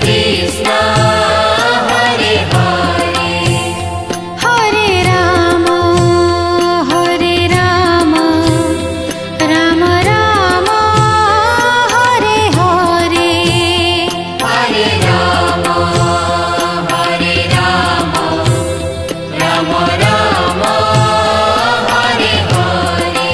Krishna Hare Hare Hare Ram Ram Ram Hare Hare Hare Ram Ram Ram Hare Hare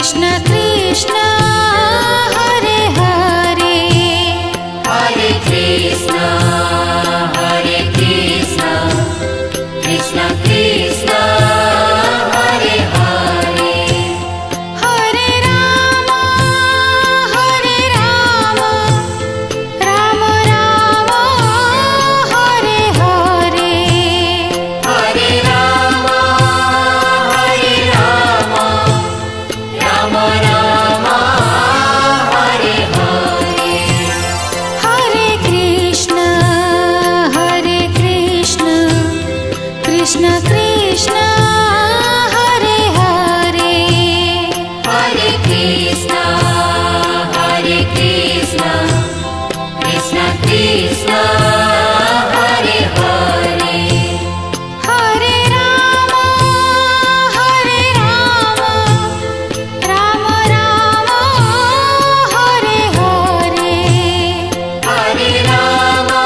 Krishna Krishna Hare Hare Hare Krishna, Hare Krishna, Krishna Krishna, Hare Hare. Hare Ram Ram Ram Hare Hare Hare Rama, Hare Rama, Rama Rama, Hare Hare. Hare Krishna Krishna Krishna Hare Hare Hare Krishna, Hare Krishna, Krishna Krishna, Hare Hare. Hare Ram Ram Ram Hare Hare Hare Rama,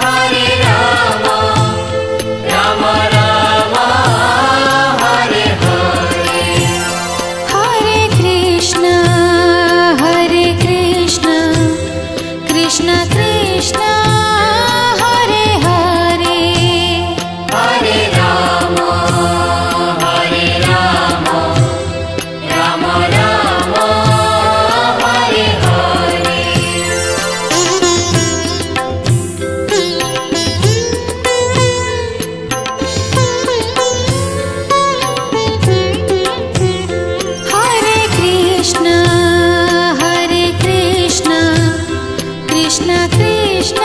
Hare Rama, Rama Rama, Hare Hare. Hare Krishna Krishna Krishna Hare Hare Hare Rama, Hare Rama, Rama Rama, Hare Hare. Hare Krishna Krishna Krishna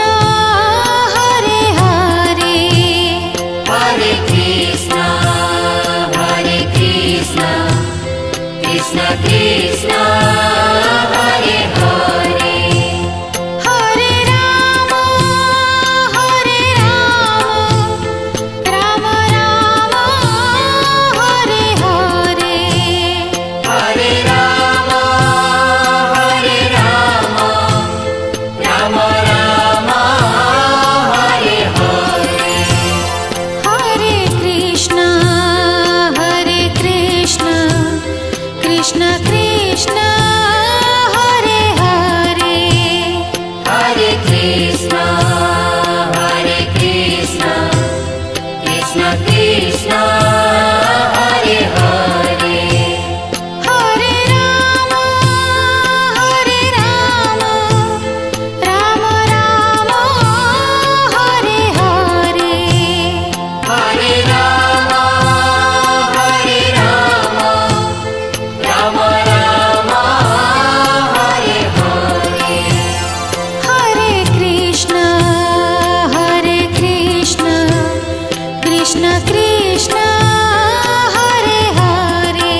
Hare Hare Hare Krishna, Hare Krishna, Krishna Krishna, Hare Hare. Hare Ram Ram Ram Hare Hare Hare Rama, Hare Rama, Rama Rama, Hare Hare. Hare Krishna Krishna Krishna Hare Hare Hare Krishna, Hare Krishna, Krishna Krishna, Hare Hare. Hare Ram Ram Ram Hare Hare Hare Rama, Hare Rama, Rama Rama, Hare Hare. Hare Krishna Krishna Krishna Hare Hare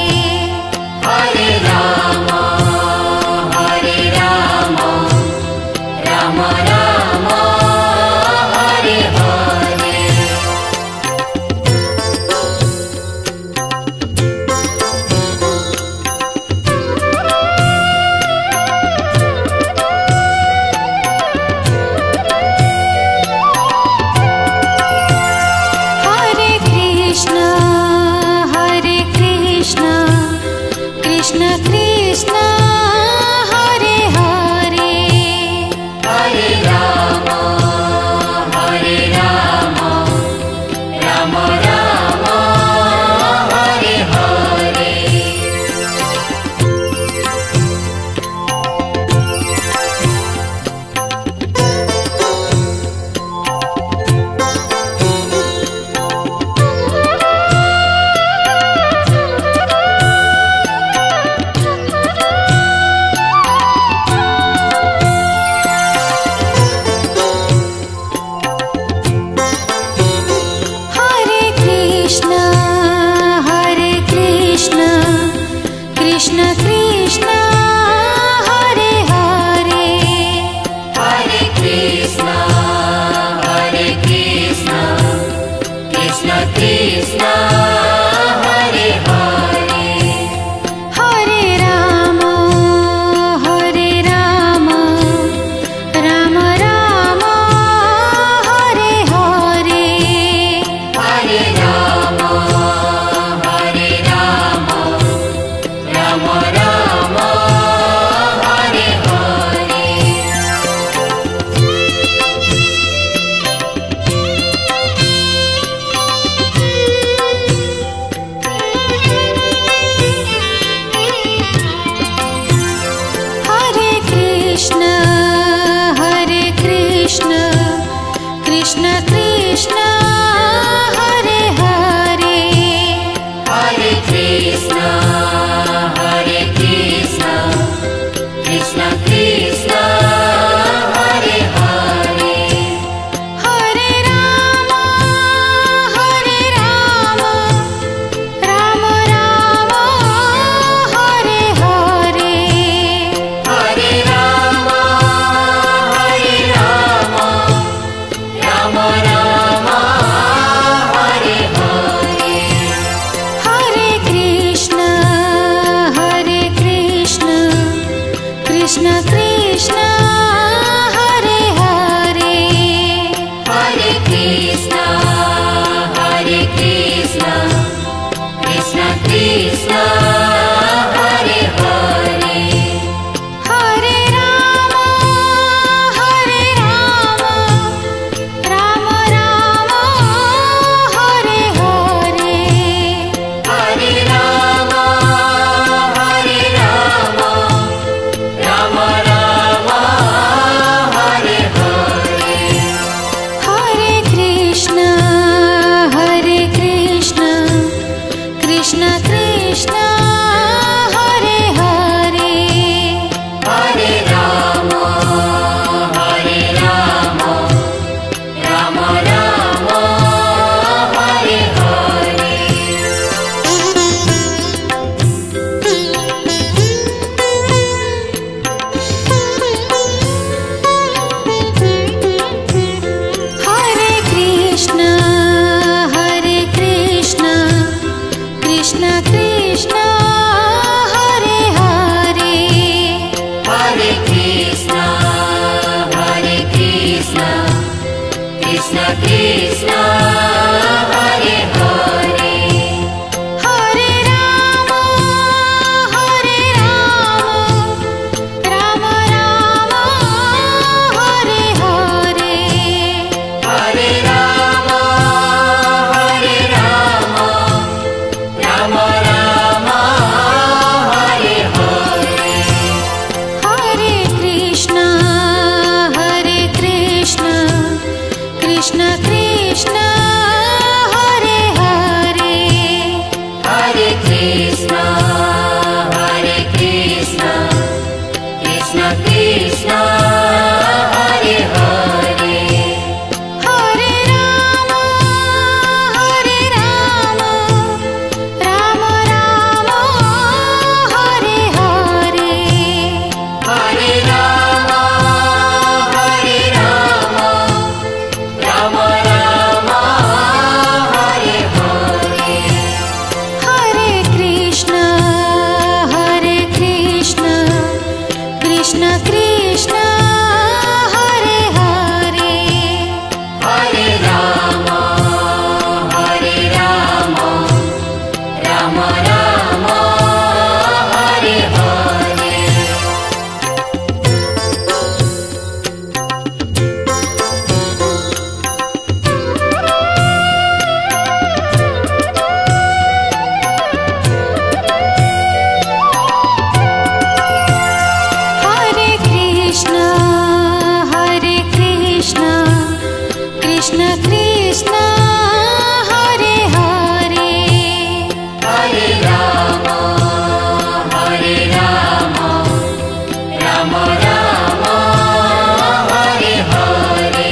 Hare Rama, Hare Rama, Rama Rama, Hare Hare. Hare Krishna Krishna Krishna Hare Hare Hare Rama, Hare Rama, Rama Rama, Hare Hare. Hare Krishna Krishna Krishna Hare Hare Hare Krishna, Hare Krishna, Krishna Krishna, Hare Hare. Hare Ram Ram Ram Hare Hare Hare Rama, Hare Rama, Rama Krishna, Krishna Krishna, Hare Hare, Hare Rama, Hare Rama, Rama Rama, Hare Hare. Hare Rama, Hare Rama, Rama Rama, Hare Hare, Hare Krishna, Krishna Krishna, Hare Hare. Hare Rama, Hare Rama, Rama Rama, Hare Hare. Hare Krishna, Krishna Krishna, Hare Hare. Hare Krishna, Krishna Krishna, Hare Hare. Hare Rama, Rama Rama, Hare Hare. Hare Rama, Hare Rama, Rama Rama, Hare Hare. Hare Krishna, Krishna Krishna, Hare Hare. Hare Krishna, Krishna Krishna, Hare Hare. Hare Rama, Rama Rama, Hare Hare. Hare Rama, Hare Rama, Rama Rama, Hare Hare. Hare Krishna, Krishna Krishna, Hare Hare. Hare Rama, Hare Rama, Rama Rama, Hare Hare. Hare Krishna, Krishna Krishna, Hare Hare. Hare Rama, Hare Rama, Rama Rama, Hare Hare.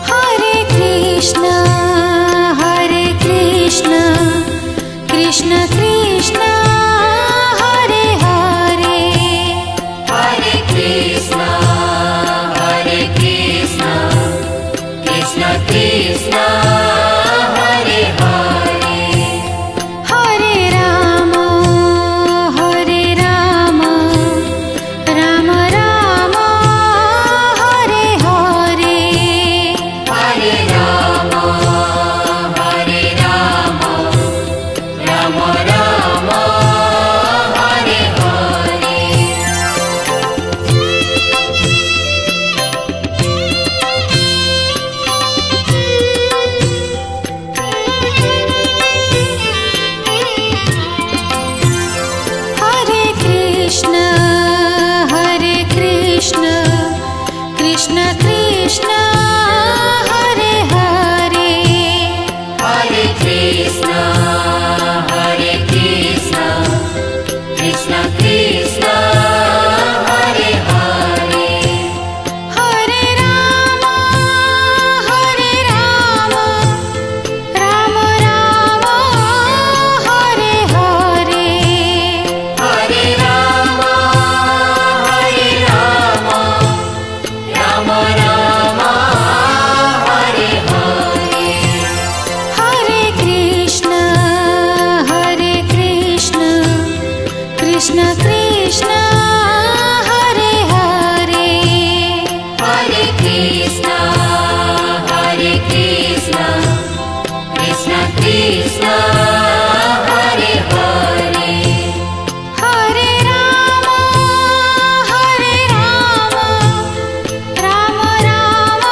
Hare Krishna, Krishna Krishna, Hare Hare. Hare Krishna, Krishna Krishna, Hare Hare. Hare Rama, Rama Rama, Hare Hare. Hare Rama, Hare Rama, Rama Rama, Hare Hare. Hare Krishna, Krishna Krishna, Hare Hare. Hare Krishna, Krishna Krishna, Hare Hare. Hare Rama, Rama Rama, Hare Hare. Hare Rama, Krishna Krishna Hare Hare Hare Krishna, Hare Krishna, Krishna Krishna, Hare Hare. Hare Ram Ram Ram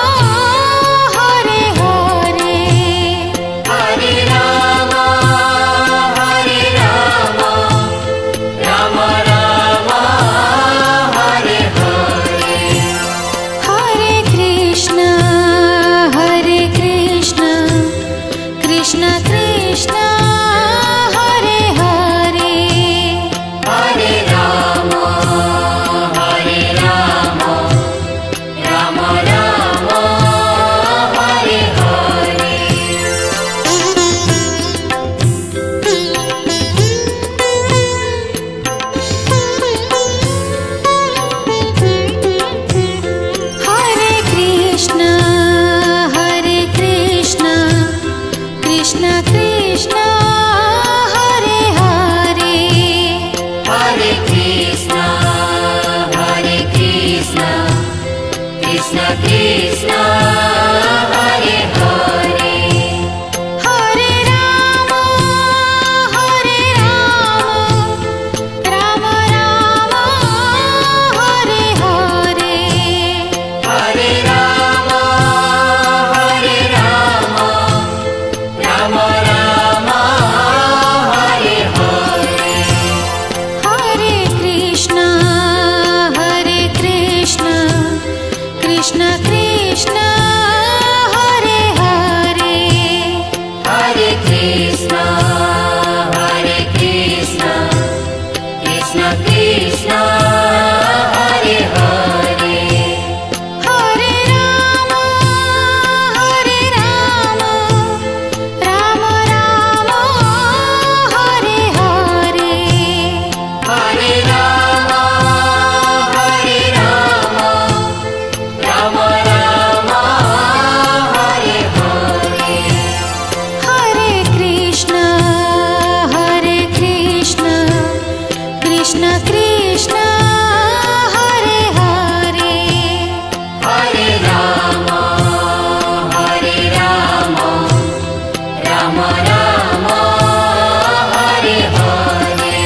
Hare Hare Hare Rama, Hare Rama, Rama Rama, Hare Hare. Hare Krishna Krishna Krishna Hare Hare Hare Rama, Hare Rama, Rama Rama, Hare Hare. Hare Krishna Krishna Krishna Hare Hare Hare Krishna, Hare Krishna, Krishna Krishna, Hare Hare. Hare Ram Ram Ram Hare Hare Hare Rama, Hare Rama, Rama Rama, Hare Hare. Hare Krishna Krishna Krishna Hare Hare Hare Krishna, Hare Krishna, Krishna Krishna, Hare Hare. Hare Ram Ram Ram Hare Hare Hare Rama, Hare Rama, Rama Rama, Hare Hare. Hare Krishna Krishna Krishna Hare Hare Hare Rama, Hare Rama, Rama Rama, Hare Hare.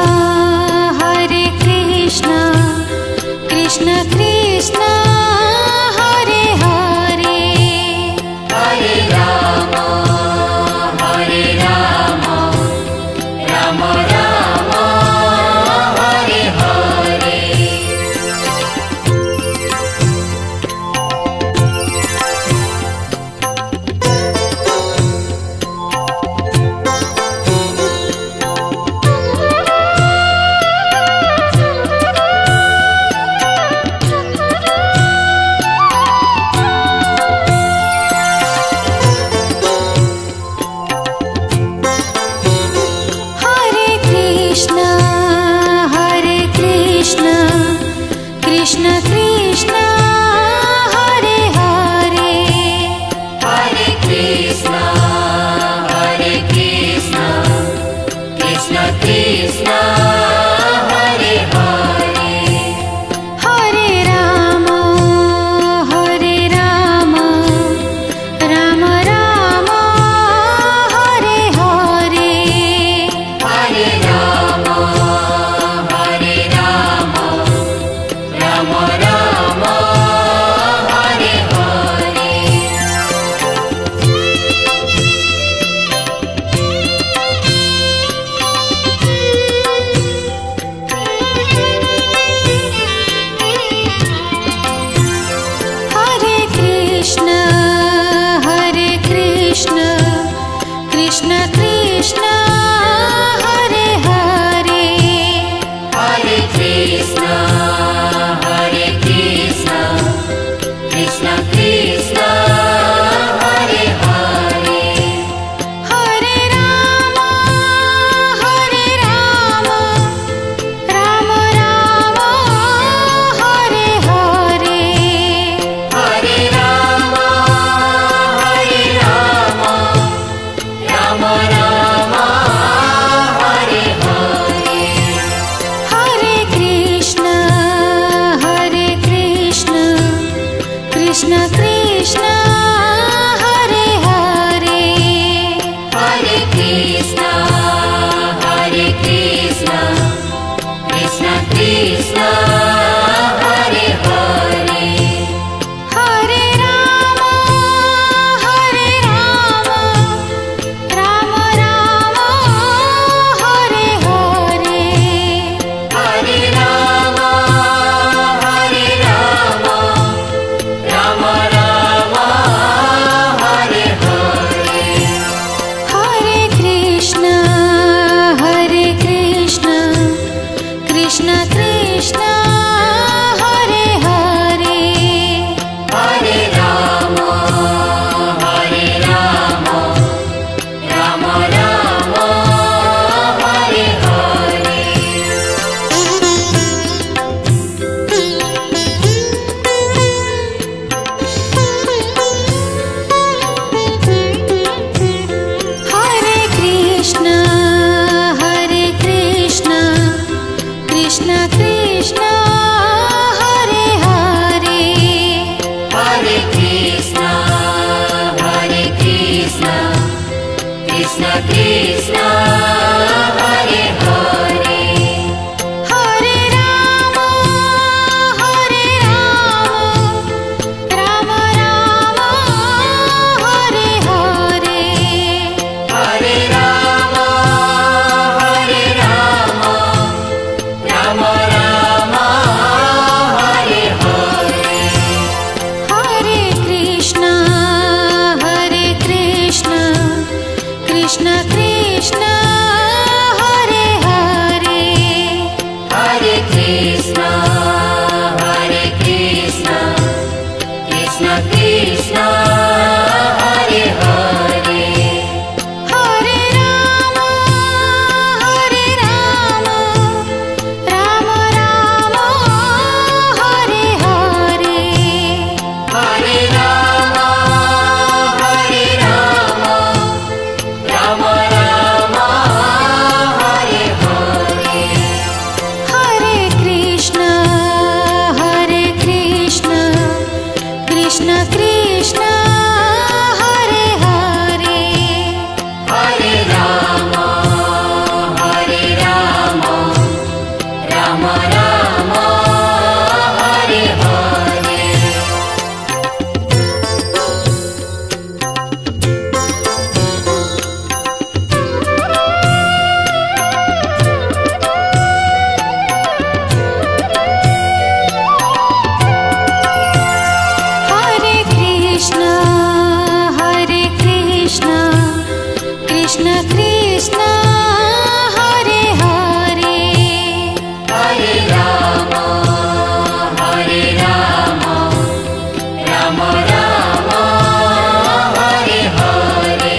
Hare Krishna Krishna Krishna Hare Hare Hare Rama, Hare Rama, Rama Rama, Hare Hare. Hare Krishna Krishna Krishna Hare Hare Hare Krishna, Hare Krishna, Krishna Krishna, Hare Hare. Hare Ram Ram Ram Hare Hare Hare Rama, Hare Rama, Rama Rama, Hare Hare. Krishna Hare Hare Hare Ram Ram Ram Hare Hare Hare Ram Ram Ram Hare Hare Hare Krishna Krishna Krishna Hare Hare Hare Ram Ram Ram Hare Hare Hare Krishna Krishna Krishna Hare Hare Hare Krishna Krishna Krishna Hare Hare Hare Ram Ram Ram Hare Hare Hare Ram Ram Ram Hare Hare Hare Krishna Krishna Krishna Hare Hare Hare Krishna Krishna Krishna Hare Hare Hare Ram Ram Ram Hare Hare Hare Ram Ram Ram Hare Hare Hare Krishna Krishna Krishna Hare Hare Hare Ram Ram Ram Hare Hare Hare Krishna Krishna Krishna Hare Hare Hare Ram Ram Ram Hare Hare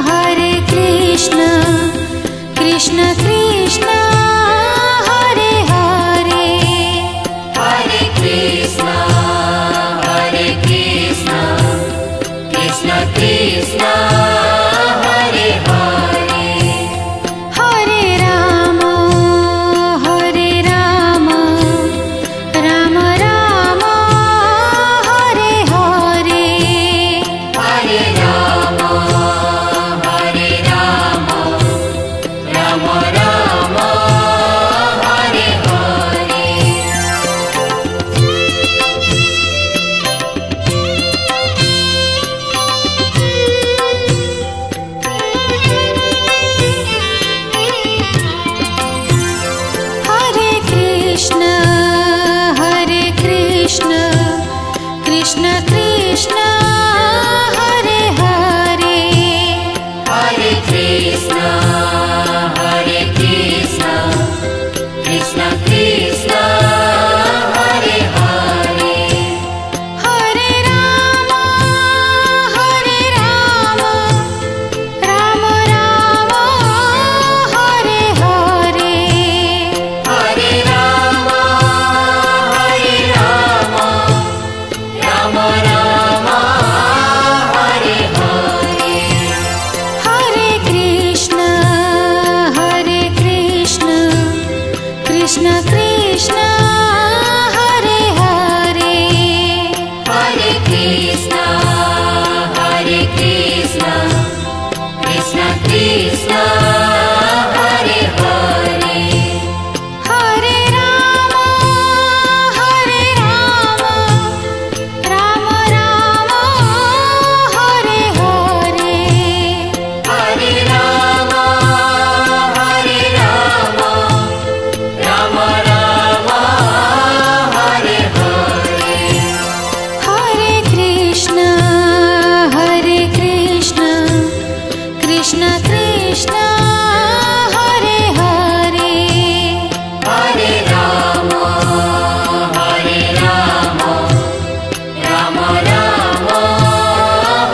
Hare Krishna Krishna Krishna Hare Hare Hare Krishna Krishna Krishna Hare Hare Hare Ram Ram Ram Hare Hare Hare Ram Ram Ram Hare Hare Hare Krishna Krishna Krishna Hare Hare Hare Krishna Krishna Krishna Hare Hare Hare Ram Ram Ram Hare Hare Hare Ram Krishna Hare Hare Hare Krishna, Hare Krishna, Krishna Krishna, Hare Hare. Hare Ram Ram Ram Hare Hare Hare Rama, Hare Rama, Rama Rama, Hare Hare. Hare Krishna Krishna Krishna Hare Hare Hare Rama, Hare Rama, Rama Rama,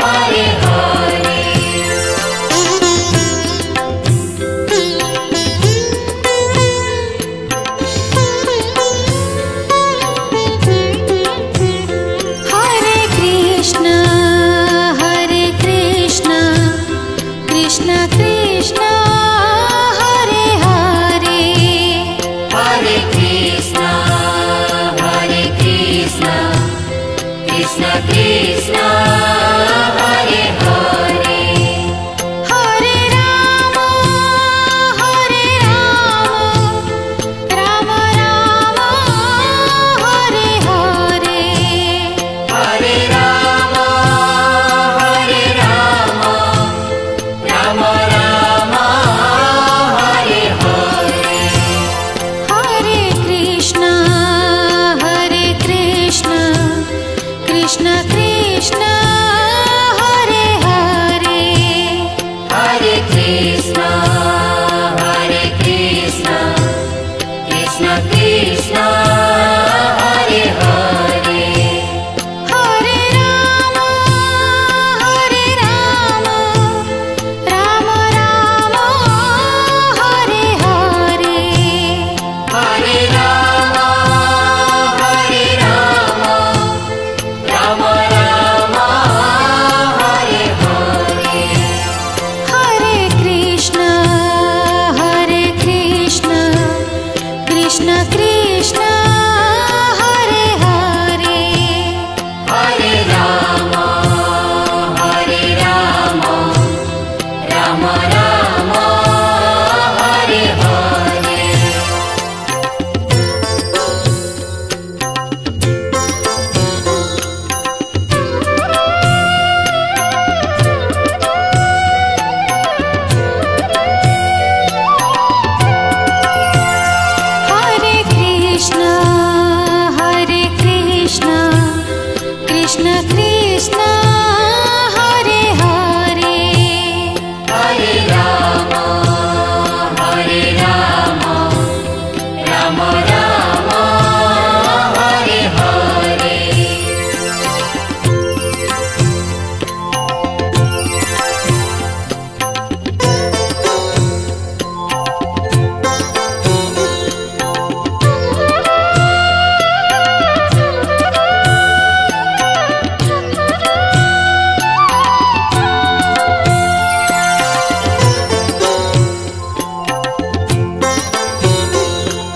Hare Hare. Hare Krishna Krishna Krishna Hare Hare Hare Krishna, Hare Krishna, Krishna Krishna, Hare Hare. Hare Ram Ram Ram Hare Hare Hare Rama, Hare Rama, Rama Rama, Hare Hare. Hare Krishna Krishna Krishna Hare Hare Hare Krishna, Hare Krishna, Krishna Krishna, Hare Hare. Hare Ram Ram Ram Hare Hare Hare Rama, Hare Rama, Rama Rama, Hare Hare. Hare Krishna Krishna Krishna Hare Hare Hare Rama, Hare Rama, Rama Rama, Hare Hare. Hare Krishna Krishna Krishna Hare Hare Hare Rama, Hare Rama, Rama Rama, Hare Hare.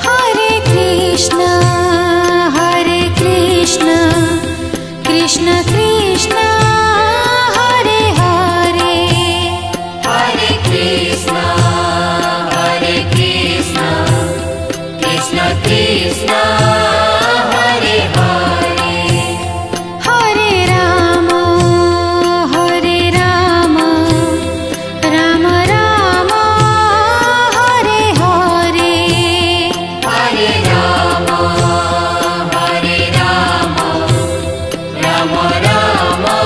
Hare Krishna Krishna Krishna Hare Hare Hare Krishna, Hare Krishna, Krishna Krishna, Hare Hare. Hare Ram Ram Ram Hare Hare Hare Rama, Hare Rama, Rama Rama,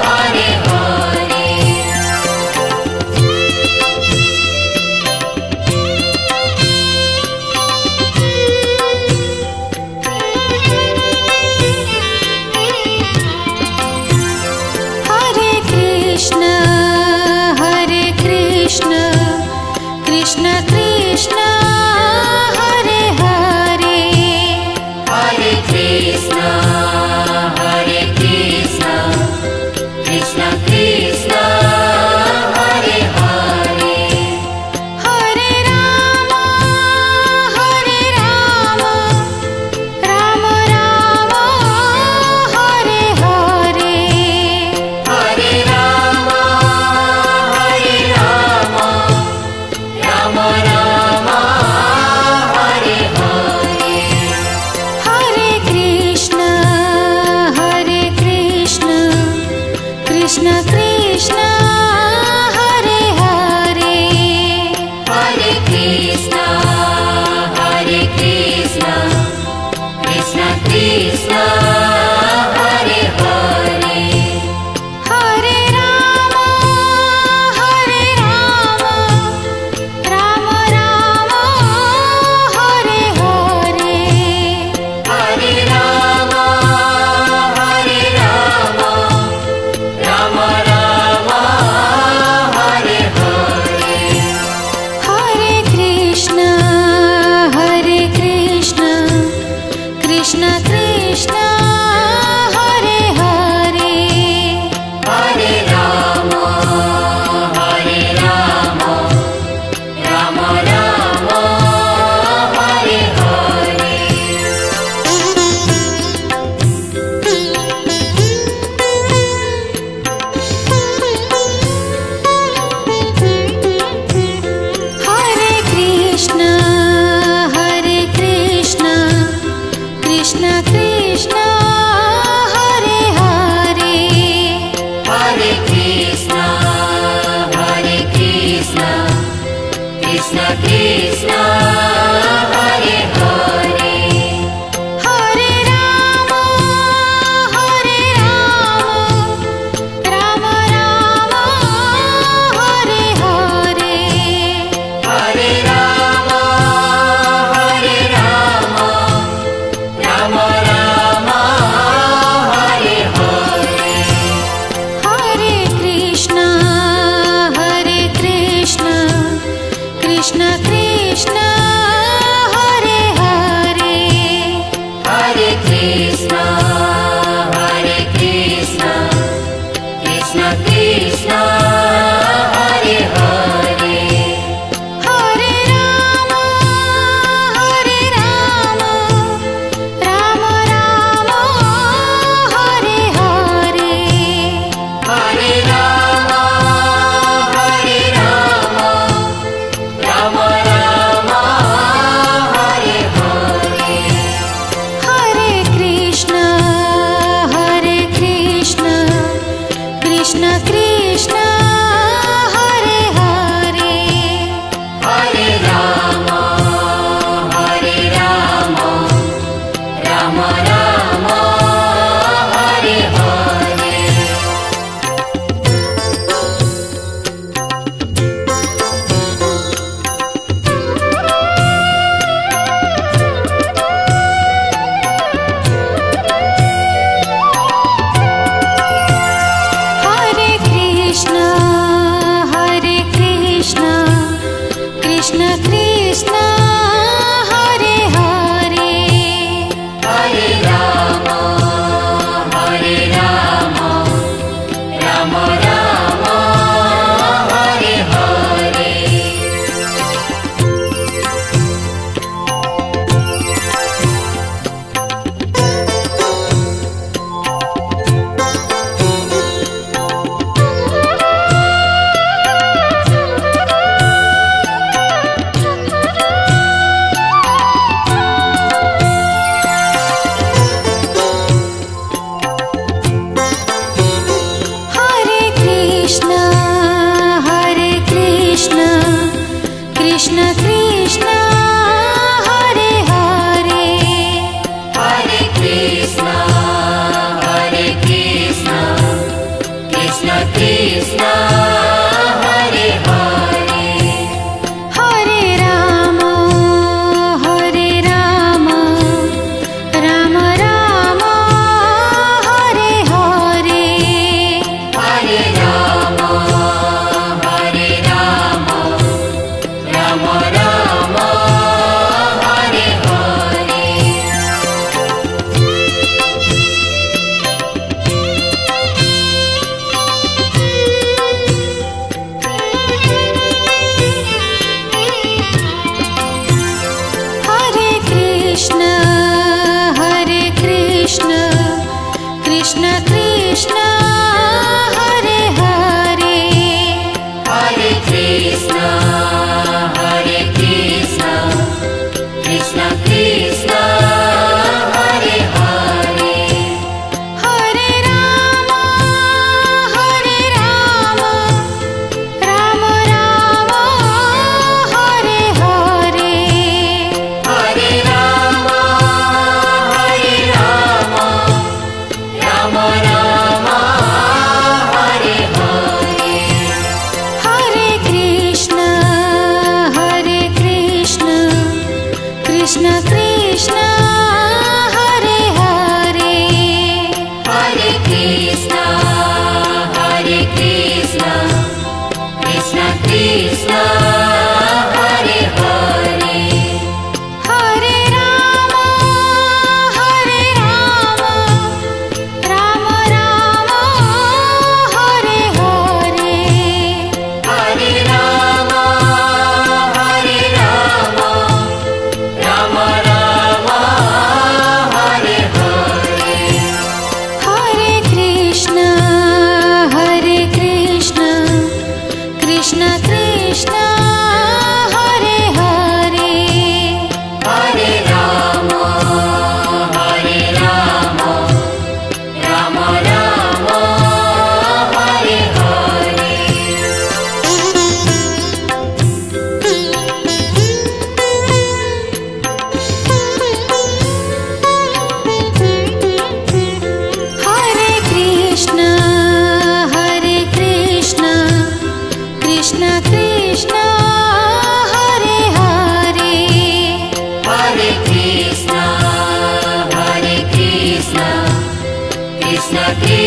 Hare Hare. Krishna, Krishna Krishna, Hare Hare, Hare Rama, Hare Rama, Rama Rama, Hare Hare. Hare Rama, Hare Rama, Rama Rama, Hare Hare, Hare Krishna, Krishna Krishna,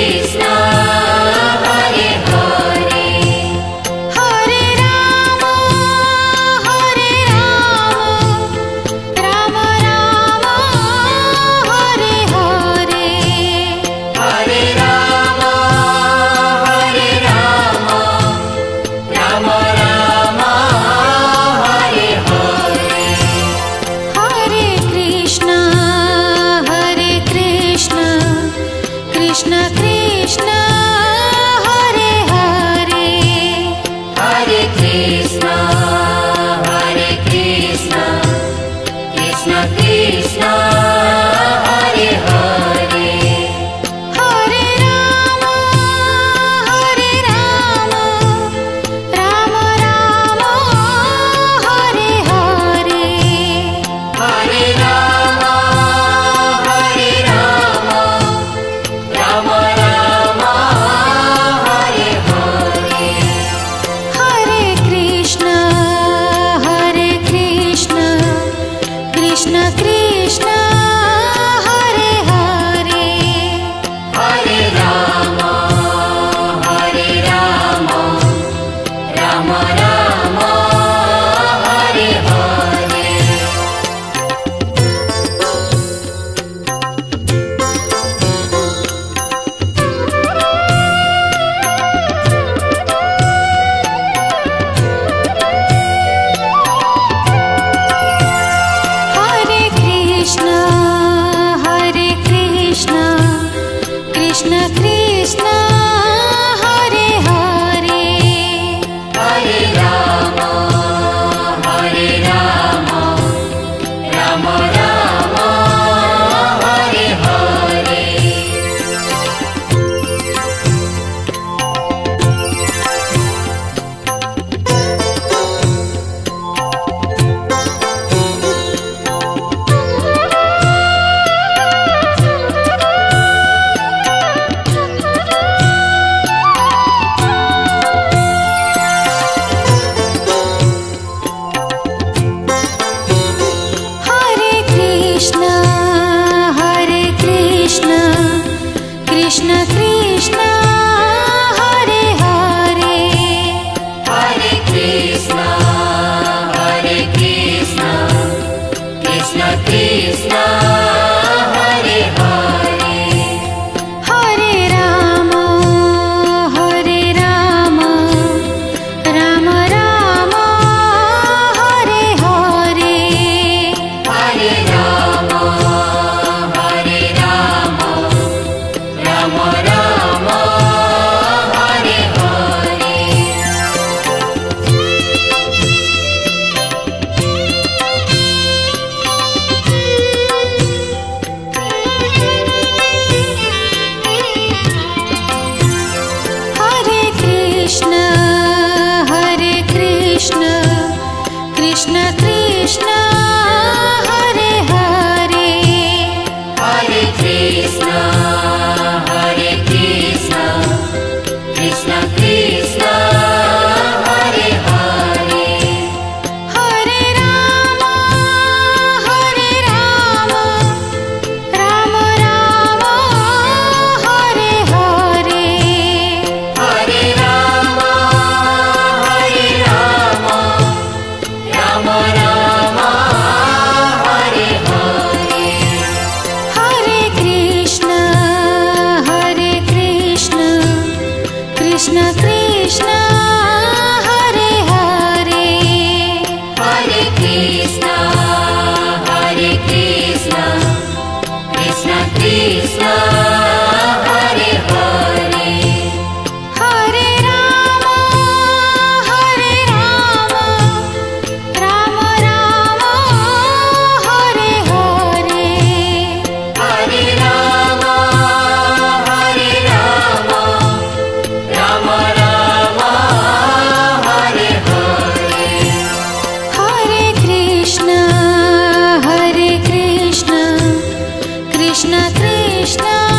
Krishna Hare Hare Hare Ram Ram Ram Hare Hare Hare Ram Ram Ram Hare Hare Hare Krishna Krishna Krishna Hare Hare Hare Krishna Krishna Krishna Hare Hare Hare Ram Ram Ram Hare Hare Hare Ram Ram Ram Hare Hare Hare Krishna Krishna Krishna Hare Hare Hare Ram Ram Ram Hare Hare Hare Krishna Krishna Krishna Hare Hare Hare Ram Ram Ram Hare Hare Hare Krishna Krishna Krishna Hare Hare Hare Krishna Krishna Krishna Hare Hare Hare Ram Ram Ram Hare Hare Hare Ram Ram Ram Hare Hare Hare Krishna Krishna Krishna Hare Hare Hare Krishna Krishna Krishna Hare Hare Hare Ram Ram Ram Hare Hare Hare Ram Ram Ram Hare Hare Hare Krishna Krishna Krishna Hare Hare Hare Krishna Krishna Krishna Hare Hare Hare Ram Ram Ram Hare Hare Hare Ram Ram Ram Hare Hare Hare Krishna Krishna Krishna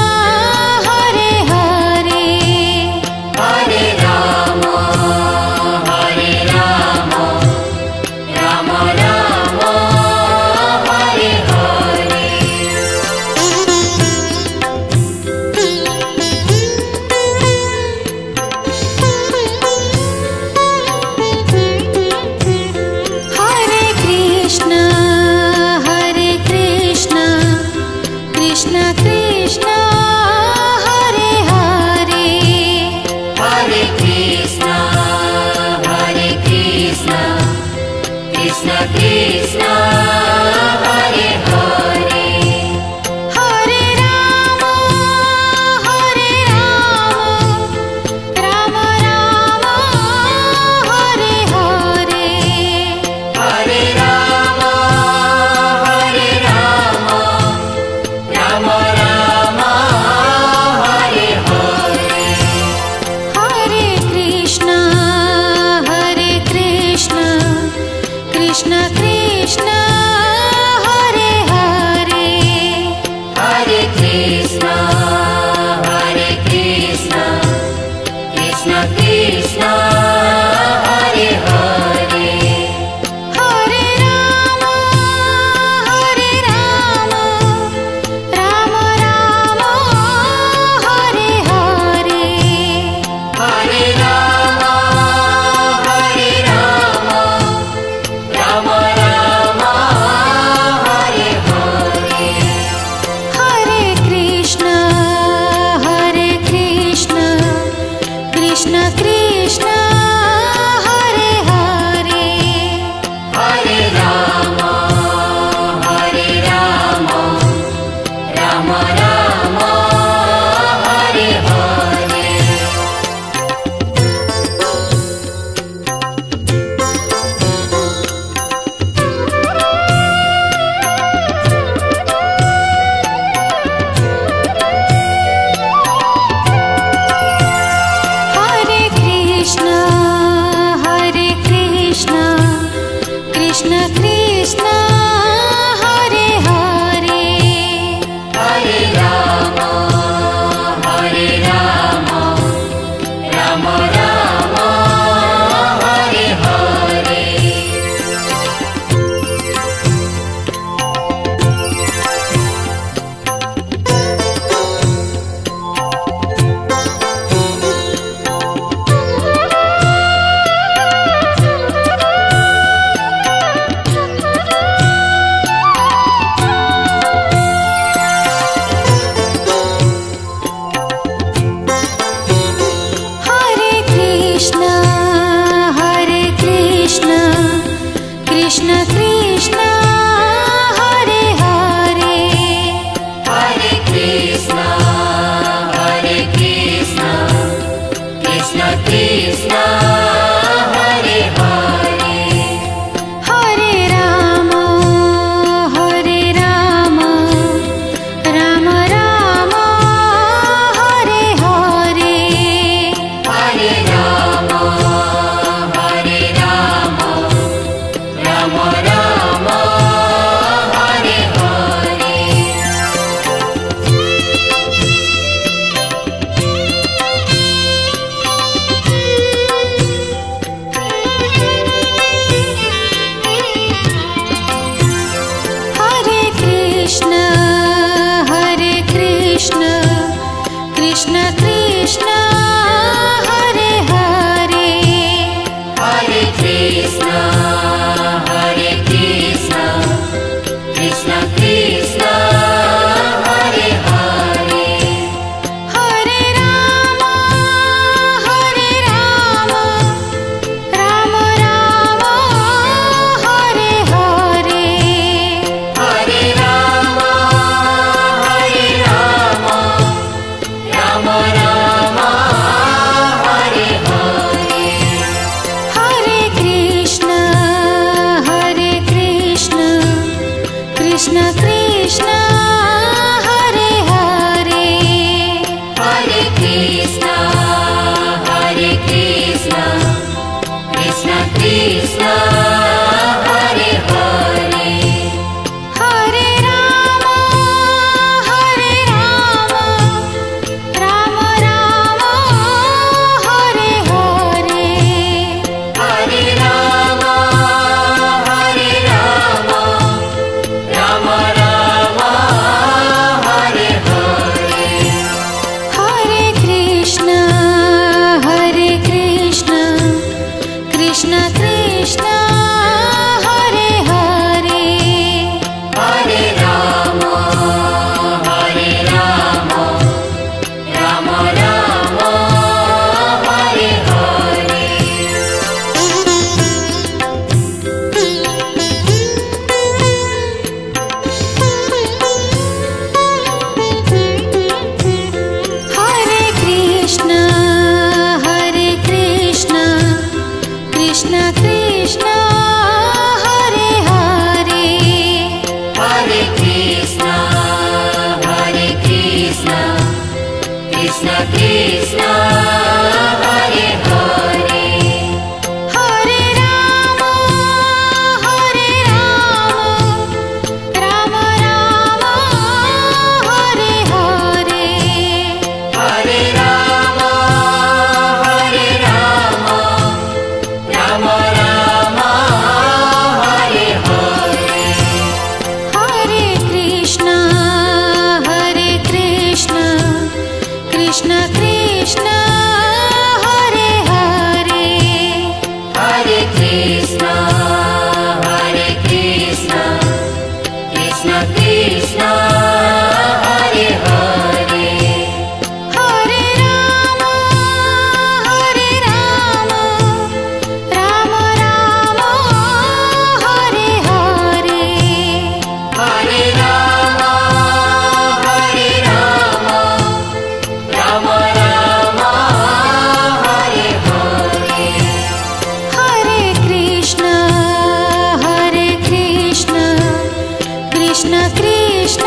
Krishna Hare Hare Hare Ram Ram Ram Hare Hare Hare Ram Ram Ram Hare Hare Hare Krishna Krishna Krishna Hare Hare Hare Ram Ram Ram Hare Hare Hare Krishna Krishna Krishna Hare Hare Hare Krishna Krishna Krishna Hare Hare Hare Ram Ram Ram Hare Hare Hare Ram Ram Ram Hare Hare Hare Krishna Krishna Krishna Hare Hare Hare Krishna Krishna Krishna Hare Hare Hare Ram Ram Ram Hare Hare Hare Ram Ram Ram Hare Hare Hare Krishna Krishna Krishna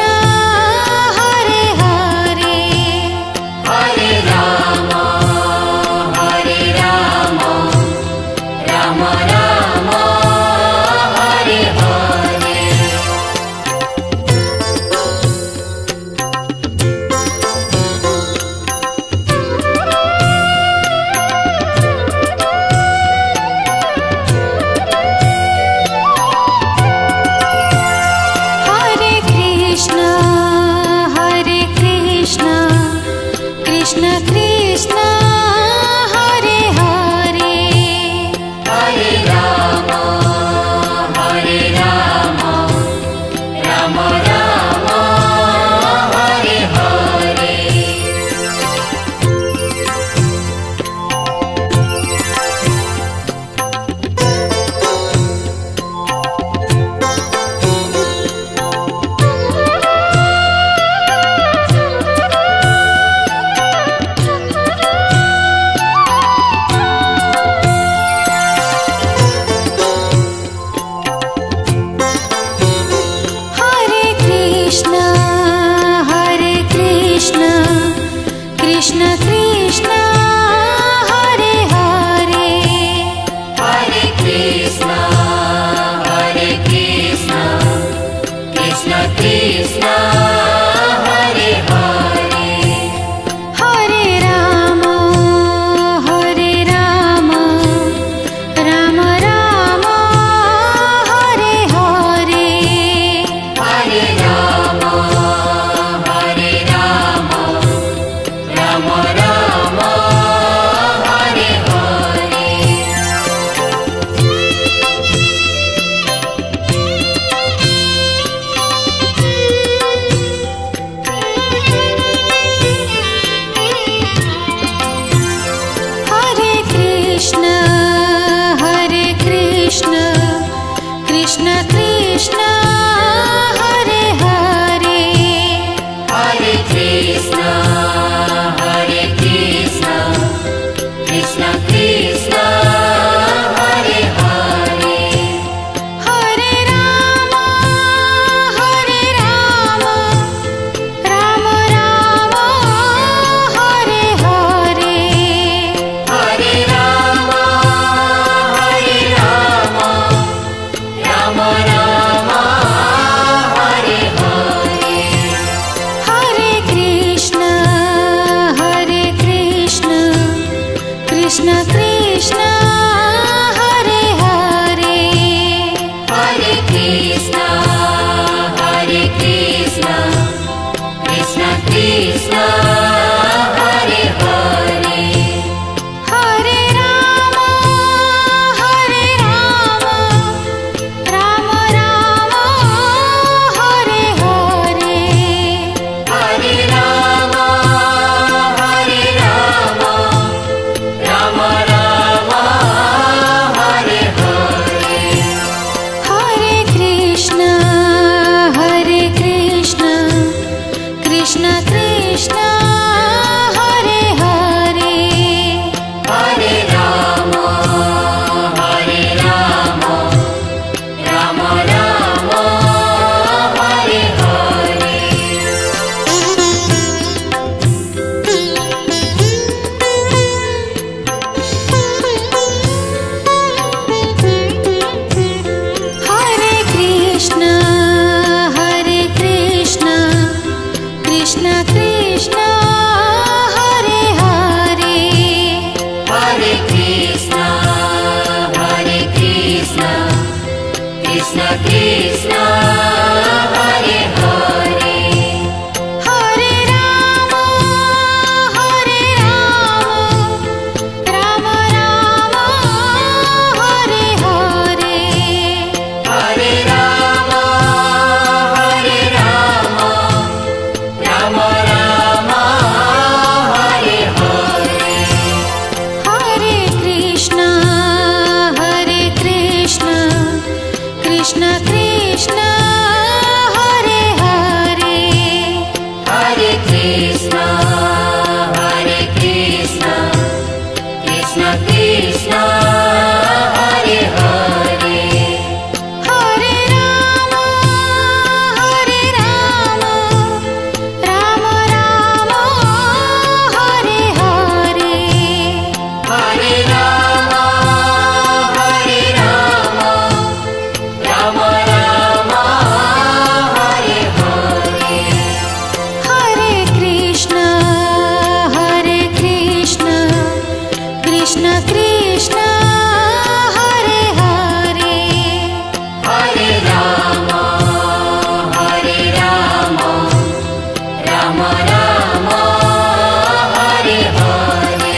Krishna Hare Hare Hare Ram Ram Ram Hare Hare Hare Ram Ram Ram Hare Hare Hare Krishna Krishna Krishna Hare Hare Hare Krishna Krishna Krishna Hare Hare Hare Ram Ram Ram Hare Hare Hare Ram Ram Ram Hare Hare Hare Krishna Krishna Krishna Hare Hare Hare Ram Ram Ram Hare Hare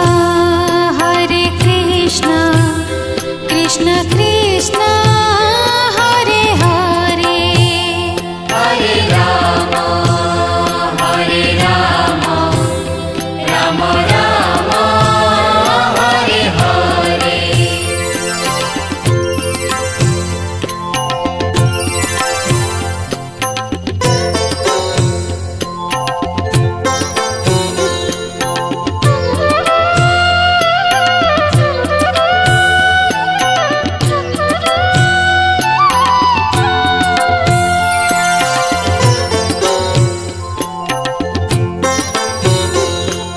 Hare Krishna Krishna Krishna Hare Hare Hare Ram Ram Ram Hare Hare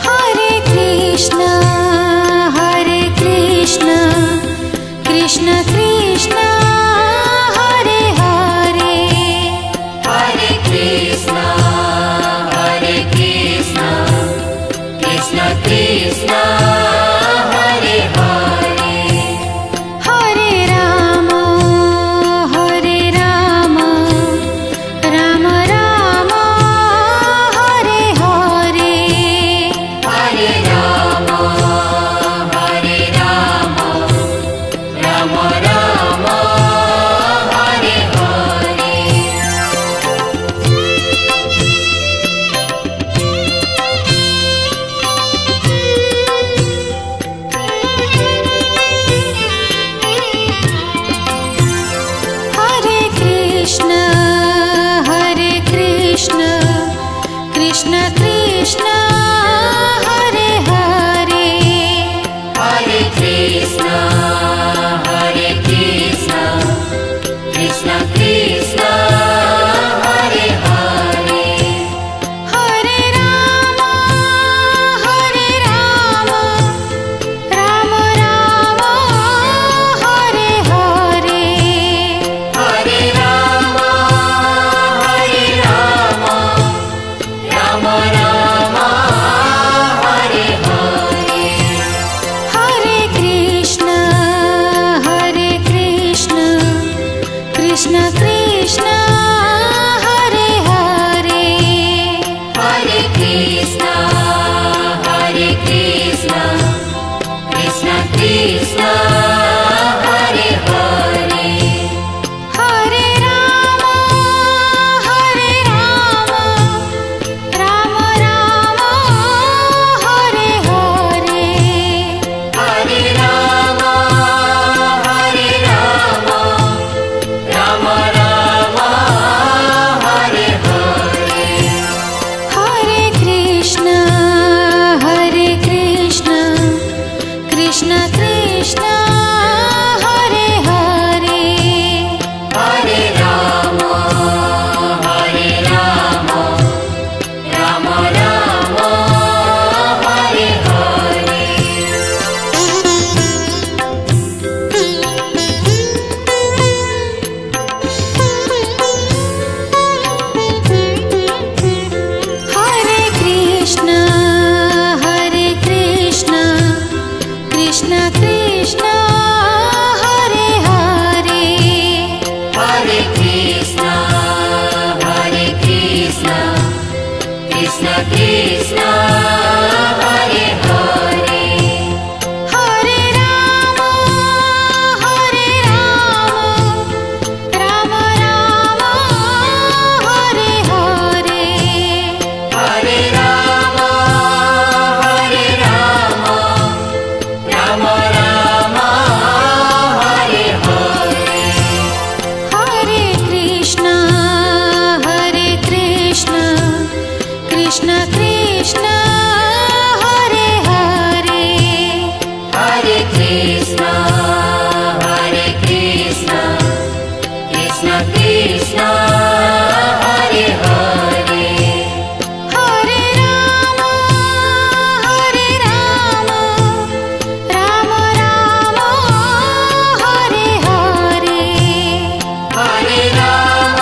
Hare Krishna Krishna Krishna Hare Hare Hare Krishna Krishna Krishna Hare Hare Hare Ram Ram Ram Hare Hare Hare Ram Ram Ram Hare Hare Hare Krishna Krishna Krishna Hare Hare Hare Krishna Krishna Krishna Hare Hare Hare Ram Ram Ram Hare Hare Hare Ram Ram Ram Hare Hare Hare Krishna Krishna Krishna Hare Hare Hare Krishna Krishna Krishna Hare Hare Hare Ram Ram Ram Hare Hare Hare Ram Ram Ram Krishna Hare Hare Hare Ram Ram Ram Hare Hare Hare Ram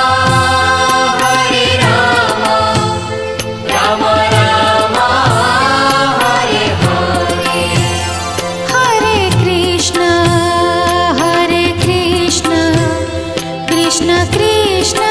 Ram Ram Hare Hare Hare Krishna Krishna Krishna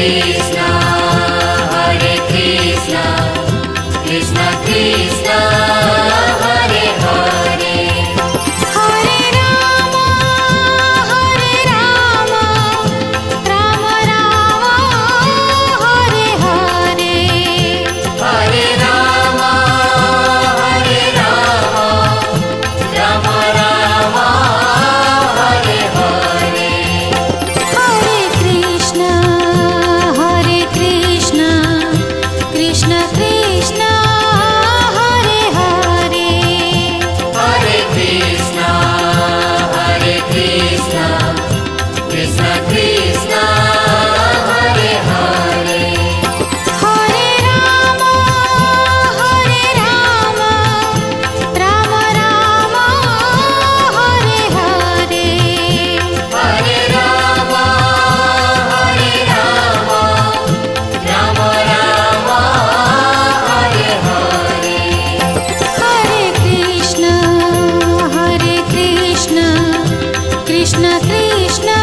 Krishna, Hare Krishna, Krishna Krishna, Hare Hare. Hare Rama, Rama Rama, Hare Hare. Hare Rama, Rama Rama, Hare Hare. Hare Krishna, Krishna Krishna, Hare Hare. Hare Krishna, Krishna Krishna, Hare Hare. Hare Rama, Rama Rama, Hare Hare. Hare Rama, Rama Rama, Hare Hare. Hare Krishna, Krishna Krishna,